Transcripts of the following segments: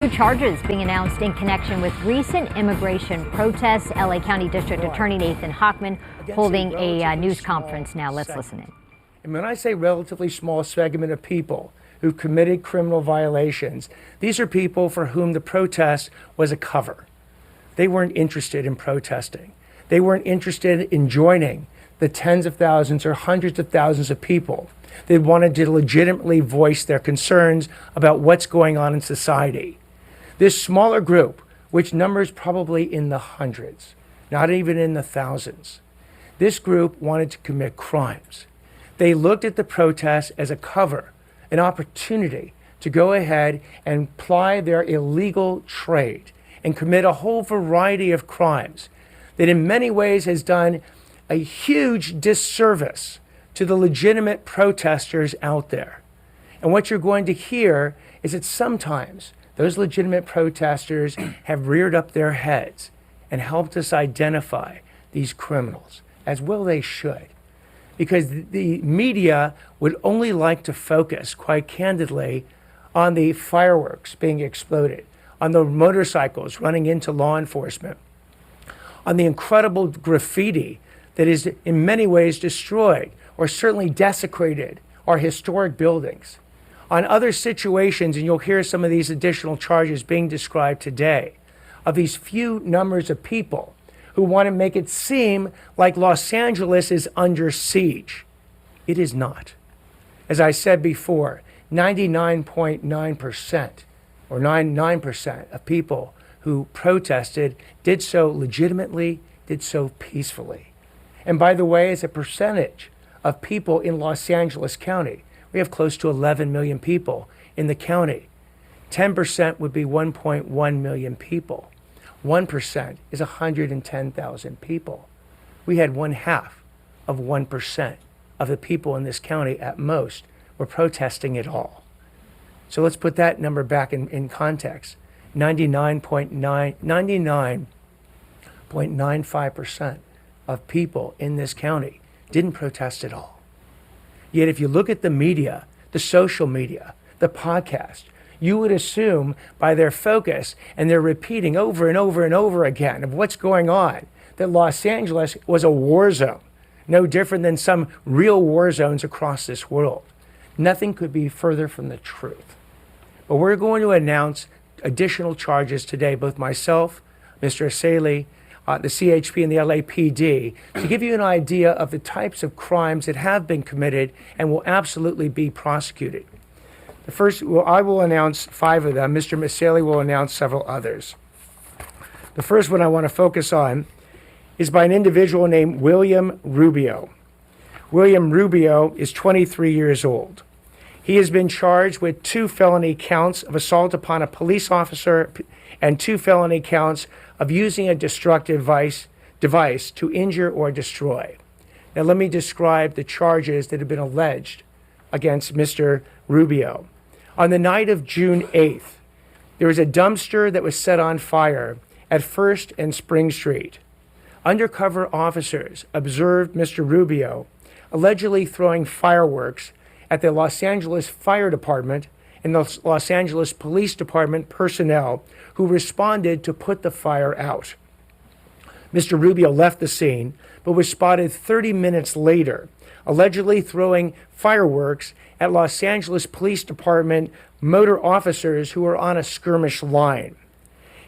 New charges being announced in connection with recent immigration protests. LA County District Attorney Nathan Hochman holding a news conference now. Let's listen in. And when I say relatively small segment of people who committed criminal violations, these are people for whom the protest was a cover. They weren't interested in protesting. They weren't interested in joining the tens of thousands or hundreds of thousands of people that wanted to legitimately voice their concerns about what's going on in society. This smaller group, which numbers probably in the hundreds, not even in the thousands, this group wanted to commit crimes. They looked at the protests as a cover, an opportunity to go ahead and ply their illegal trade and commit a whole variety of crimes that in many ways has done a huge disservice to the legitimate protesters out there. And what you're going to hear is that sometimes those legitimate protesters have reared up their heads and helped us identify these criminals, as well they should. Because the media would only like to focus, quite candidly, on the fireworks being exploded, on the motorcycles running into law enforcement, on the incredible graffiti that is in many ways destroyed or certainly desecrated our historic buildings, on other situations, and you'll hear some of these additional charges being described today, of these few numbers of people who want to make it seem like Los Angeles is under siege. It is not. As I said before, 99.9% or 99% of people who protested did so legitimately, did so peacefully. And by the way, as a percentage of people in Los Angeles County, we have close to 11 million people in the county. 10% would be 1.1 million people. 1% is 110,000 people. We had 1/2 of 1% of the people in this county at most were protesting at all. So let's put that number back in context. 99.95% of people in this county didn't protest at all. Yet if you look at the media, the social media, the podcast, you would assume by their focus and their repeating over and over and over again of what's going on, that Los Angeles was a war zone, no different than some real war zones across this world. Nothing could be further from the truth. But we're going to announce additional charges today, both myself, Mr. Assaly, the CHP and the LAPD, to give you an idea of the types of crimes that have been committed and will absolutely be prosecuted. The first, I will announce 5 of them. Mr. Assaly will announce several others. The first one I want to focus on is by an individual named William Rubio. William Rubio is 23 years old. He has been charged with 2 felony counts of assault upon a police officer and 2 felony counts of using a destructive device to injure or destroy. Now let me describe the charges that have been alleged against Mr. Rubio. On the night of June 8th, there was a dumpster that was set on fire at First and Spring Street. Undercover officers observed Mr. Rubio allegedly throwing fireworks at the Los Angeles Fire Department and the Los Angeles Police Department personnel who responded to put the fire out. Mr. Rubio left the scene, but was spotted 30 minutes later, allegedly throwing fireworks at Los Angeles Police Department motor officers who were on a skirmish line.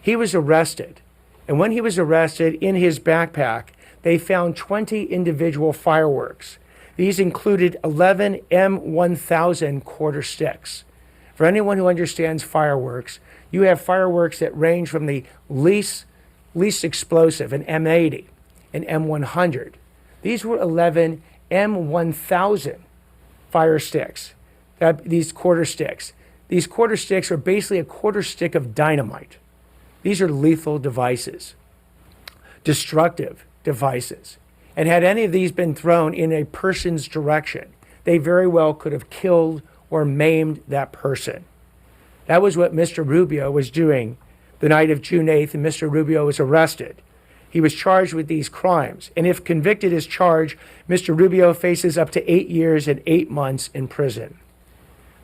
He was arrested, and when he was arrested, in his backpack, they found 20 individual fireworks. These included 11 M1000 quarter sticks. For anyone who understands fireworks, you have fireworks that range from the least explosive, an M80, an M100. These were 11 M1000 fire sticks, these quarter sticks. These quarter sticks are basically a quarter stick of dynamite. These are lethal devices, destructive devices. And had any of these been thrown in a person's direction, they very well could have killed or maimed that person. That was what Mr. Rubio was doing the night of June 8th, and Mr. Rubio was arrested. He was charged with these crimes, and if convicted as charged, Mr. Rubio faces up to 8 years and 8 months in prison.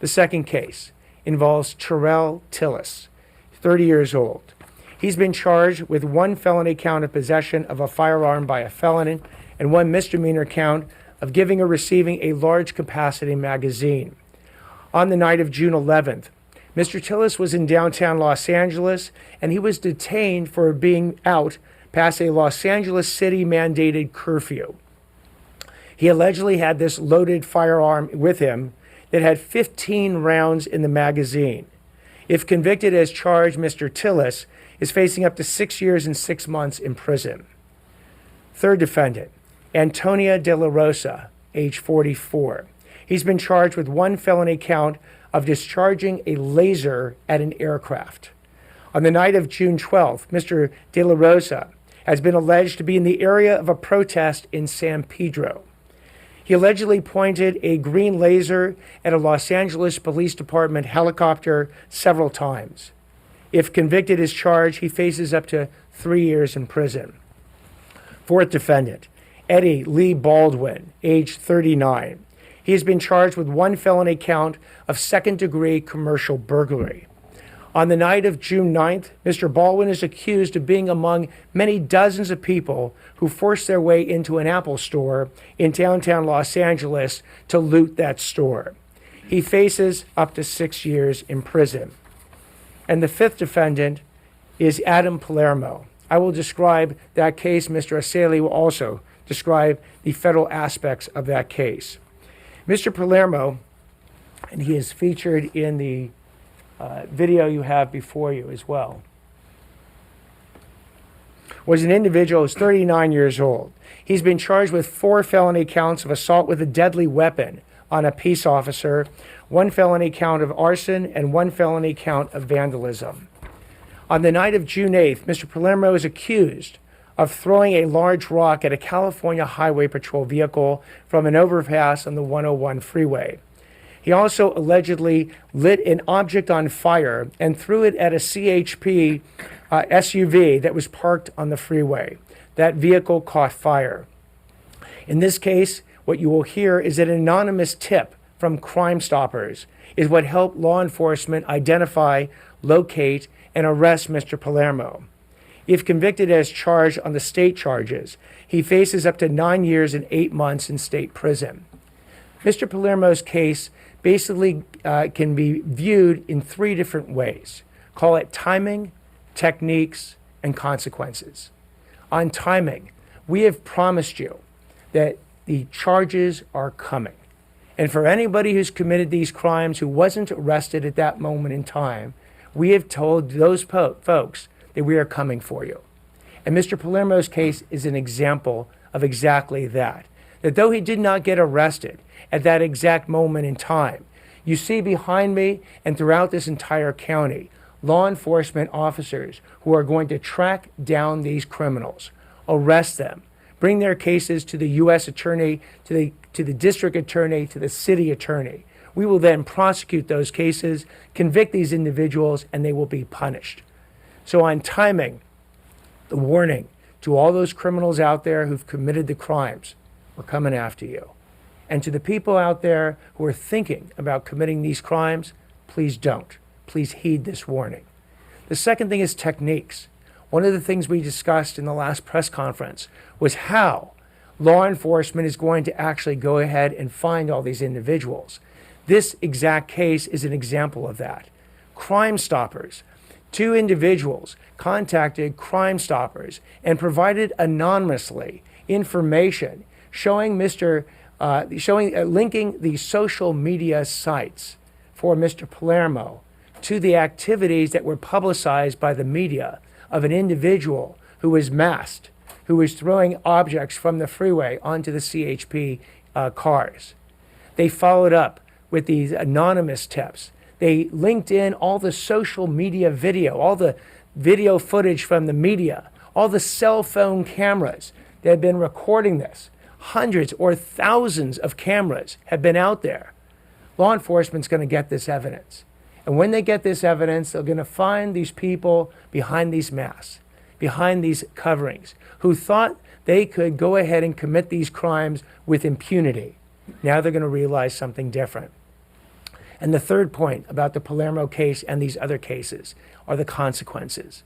The second case involves Terrell Tillis, 30 years old. He's been charged with one felony count of possession of a firearm by a felon and one misdemeanor count of giving or receiving a large capacity magazine. On the night of June 11th, Mr. Tillis was in downtown Los Angeles, and he was detained for being out past a Los Angeles City mandated curfew. He allegedly had this loaded firearm with him that had 15 rounds in the magazine. If convicted as charged, Mr. Tillis is facing up to 6 years and 6 months in prison. Third defendant, Antonia De La Rosa, age 44. He's been charged with one felony count of discharging a laser at an aircraft. On the night of June 12th, Mr. De La Rosa has been alleged to be in the area of a protest in San Pedro. He allegedly pointed a green laser at a Los Angeles Police Department helicopter several times. If convicted as charged, he faces up to 3 years in prison. Fourth defendant, Eddie Lee Baldwin, age 39. He has been charged with one felony count of second-degree commercial burglary. On the night of June 9th, Mr. Baldwin is accused of being among many dozens of people who forced their way into an Apple store in downtown Los Angeles to loot that store. He faces up to 6 years in prison. And the fifth defendant is Adam Palermo. I will describe that case. Mr. Asali will also describe the federal aspects of that case. Mr. Palermo, and he is featured in the video you have before you as well, was an individual who's 39 years old. He's been charged with 4 felony counts of assault with a deadly weapon on a peace officer, 1 felony count of arson, and 1 felony count of vandalism. On the night of June 8th, Mr. Palermo is accused of throwing a large rock at a California Highway Patrol vehicle from an overpass on the 101 freeway. He also allegedly lit an object on fire and threw it at a CHP SUV that was parked on the freeway. That vehicle caught fire. In this case, what you will hear is an anonymous tip from Crime Stoppers is what helped law enforcement identify, locate, and arrest Mr. Palermo. If convicted as charged on the state charges, he faces up to 9 years and 8 months in state prison. Mr. Palermo's case basically can be viewed in 3 different ways. Call it timing, techniques, and consequences. On timing, we have promised you that the charges are coming. And for anybody who's committed these crimes who wasn't arrested at that moment in time, we have told those folks that we are coming for you. And Mr. Palermo's case is an example of exactly that. That though he did not get arrested at that exact moment in time, you see behind me and throughout this entire county, law enforcement officers who are going to track down these criminals, arrest them, bring their cases to the U.S. attorney, to the district attorney, to the city attorney. We will then prosecute those cases, convict these individuals, and they will be punished. So on timing, the warning to all those criminals out there who've committed the crimes, we're coming after you. And to the people out there who are thinking about committing these crimes, please don't. Please heed this warning. The second thing is techniques. One of the things we discussed in the last press conference was how law enforcement is going to actually go ahead and find all these individuals. This exact case is an example of that. Crime Stoppers. 2 individuals contacted Crime Stoppers and provided anonymously information showing linking the social media sites for Mr. Palermo to the activities that were publicized by the media of an individual who was masked, who was throwing objects from the freeway onto the CHP cars. They followed up with these anonymous tips. They linked in all the social media video, all the video footage from the media, all the cell phone cameras that had been recording this. Hundreds or thousands of cameras have been out there. Law enforcement's going to get this evidence. And when they get this evidence, they're going to find these people behind these masks, behind these coverings, who thought they could go ahead and commit these crimes with impunity. Now they're going to realize something different. And the third point about the Palermo case and these other cases are the consequences.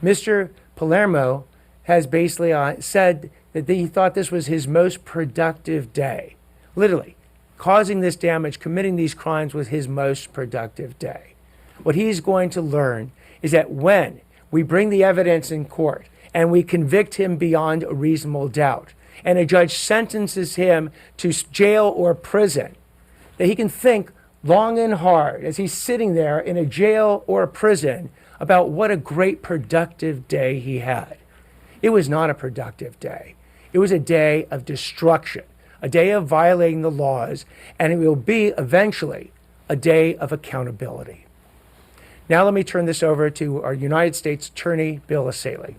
Mr. Palermo has basically said that he thought this was his most productive day. Literally, causing this damage, committing these crimes was his most productive day. What he's going to learn is that when we bring the evidence in court and we convict him beyond a reasonable doubt, and a judge sentences him to jail or prison, that he can think long and hard as he's sitting there in a jail or a prison about what a great productive day he had. It was not a productive day. It was a day of destruction, a day of violating the laws, and it will be eventually a day of accountability. Now let me turn this over to our United States Attorney, Bill Essayli.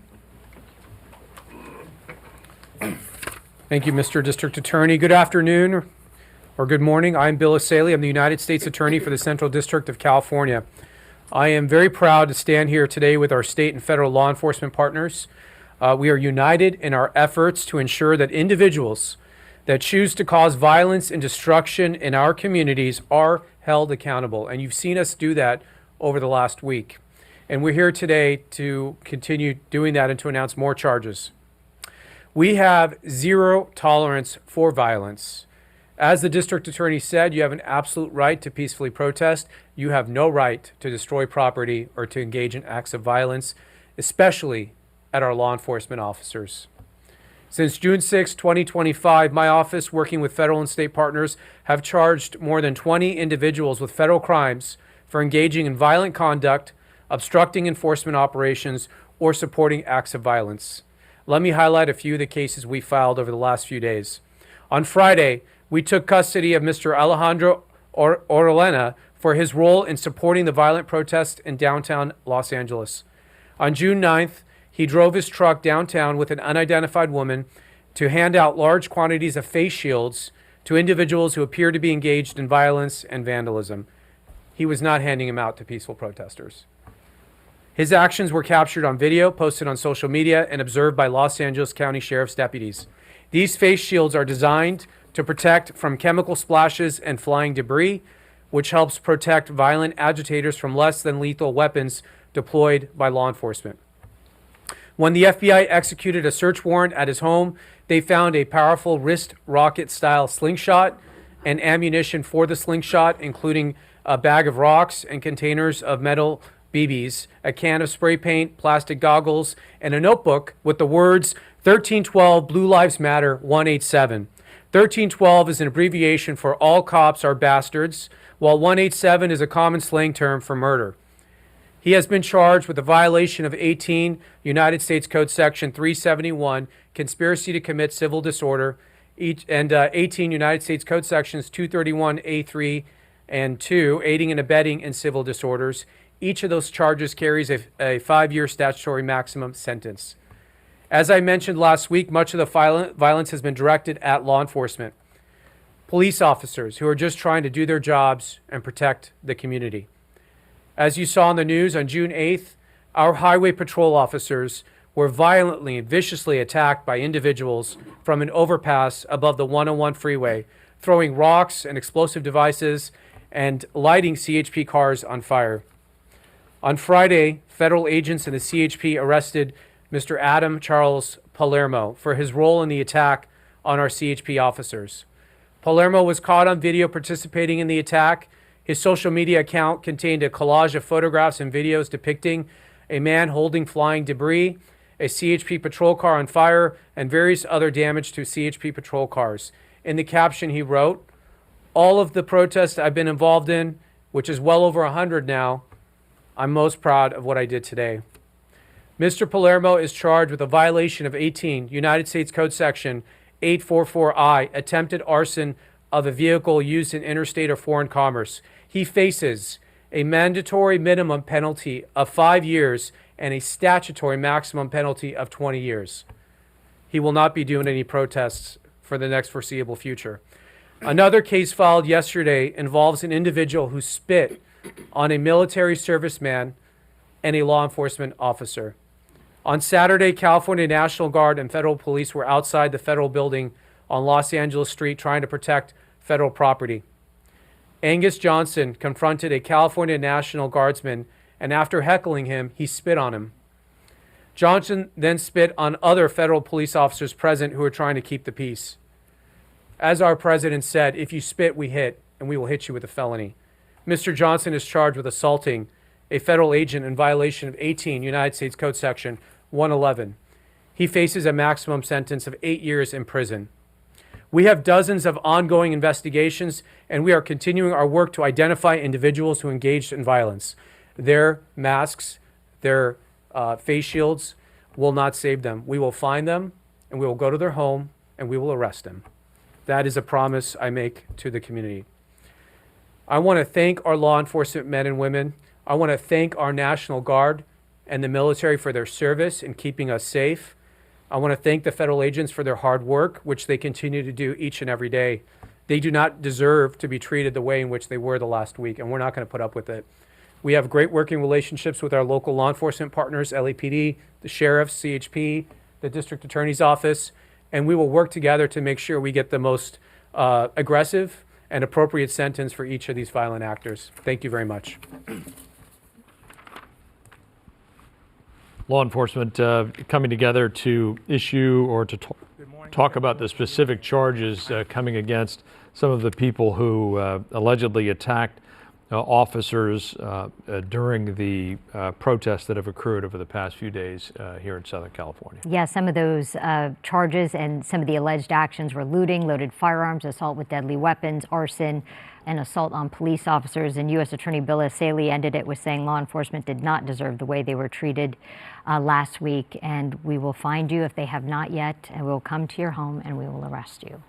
Thank you, Mr. District Attorney. Good afternoon or good morning. I'm Bill Essayli. I'm the United States Attorney for the Central District of California. I am very proud to stand here today with our state and federal law enforcement partners. We are united in our efforts to ensure that individuals that choose to cause violence and destruction in our communities are held accountable. And you've seen us do that over the last week. And we're here today to continue doing that and to announce more charges. We have zero tolerance for violence. As the district attorney said, you have an absolute right to peacefully protest. You have no right to destroy property or to engage in acts of violence, especially at our law enforcement officers. Since June 6, 2025, my office, working with federal and state partners, have charged more than 20 individuals with federal crimes for engaging in violent conduct, obstructing enforcement operations, or supporting acts of violence. Let me highlight a few of the cases we filed over the last few days. On Friday, we took custody of Mr. Alejandro Orellana for his role in supporting the violent protest in downtown Los Angeles. On June 9th, he drove his truck downtown with an unidentified woman to hand out large quantities of face shields to individuals who appeared to be engaged in violence and vandalism. He was not handing them out to peaceful protesters. His actions were captured on video, posted on social media, and observed by Los Angeles County Sheriff's deputies. These face shields are designed to protect from chemical splashes and flying debris, which helps protect violent agitators from less than lethal weapons deployed by law enforcement. When the FBI executed a search warrant at his home, they found a powerful wrist rocket-style slingshot and ammunition for the slingshot, including a bag of rocks and containers of metal BBs, a can of spray paint, plastic goggles, and a notebook with the words 1312 Blue Lives Matter 187. 1312 is an abbreviation for all cops are bastards, while 187 is a common slang term for murder. He has been charged with a violation of 18 United States Code Section 371, conspiracy to commit civil disorder, and 18 United States Code Sections 231A3 and 2, aiding and abetting in civil disorders. Each of those charges carries a 5-year statutory maximum sentence. As I mentioned last week, much of the violence has been directed at law enforcement, police officers who are just trying to do their jobs and protect the community. As you saw in the news, on June 8th, our highway patrol officers were violently and viciously attacked by individuals from an overpass above the 101 freeway, throwing rocks and explosive devices and lighting CHP cars on fire. On Friday, federal agents in the CHP arrested Mr. Adam Charles Palermo for his role in the attack on our CHP officers. Palermo was caught on video participating in the attack. His social media account contained a collage of photographs and videos depicting a man holding flying debris, a CHP patrol car on fire, and various other damage to CHP patrol cars. In the caption, he wrote, "All of the protests I've been involved in, which is well over 100 now, I'm most proud of what I did today." Mr. Palermo is charged with a violation of 18 United States Code Section 844I, attempted arson of a vehicle used in interstate or foreign commerce. He faces a mandatory minimum penalty of 5 years and a statutory maximum penalty of 20 years. He will not be doing any protests for the next foreseeable future. Another case filed yesterday involves an individual who spit on a military serviceman and a law enforcement officer. On Saturday, California National Guard and federal police were outside the federal building on Los Angeles Street trying to protect federal property. Angus Johnson confronted a California National Guardsman, and after heckling him, he spit on him. Johnson then spit on other federal police officers present who were trying to keep the peace. As our president said, if you spit, we hit, and we will hit you with a felony. Mr. Johnson is charged with assaulting a federal agent in violation of 18 United States Code Section 111. He faces a maximum sentence of 8 years in prison. We have dozens of ongoing investigations, and we are continuing our work to identify individuals who engaged in violence. Their masks, their face shields will not save them. We will find them, and we will go to their home, and we will arrest them. That is a promise I make to the community. I want to thank our law enforcement men and women. I want to thank our National Guard and the military for their service in keeping us safe. I want to thank the federal agents for their hard work, which they continue to do each and every day. They do not deserve to be treated the way in which they were the last week, and we're not going to put up with it. We have great working relationships with our local law enforcement partners, LAPD, the sheriffs, CHP, the district attorney's office, and we will work together to make sure we get the most aggressive and appropriate sentence for each of these violent actors. Thank you very much. Law enforcement coming together to issue or to talk about the specific charges coming against some of the people who allegedly attacked officers during the protests that have occurred over the past few days here in Southern California. Yeah, some of those charges and some of the alleged actions were looting, loaded firearms, assault with deadly weapons, arson, and assault on police officers. And U.S. Attorney Bill Essayli ended it with saying law enforcement did not deserve the way they were treated last week. And we will find you if they have not yet, and we'll come to your home and we will arrest you.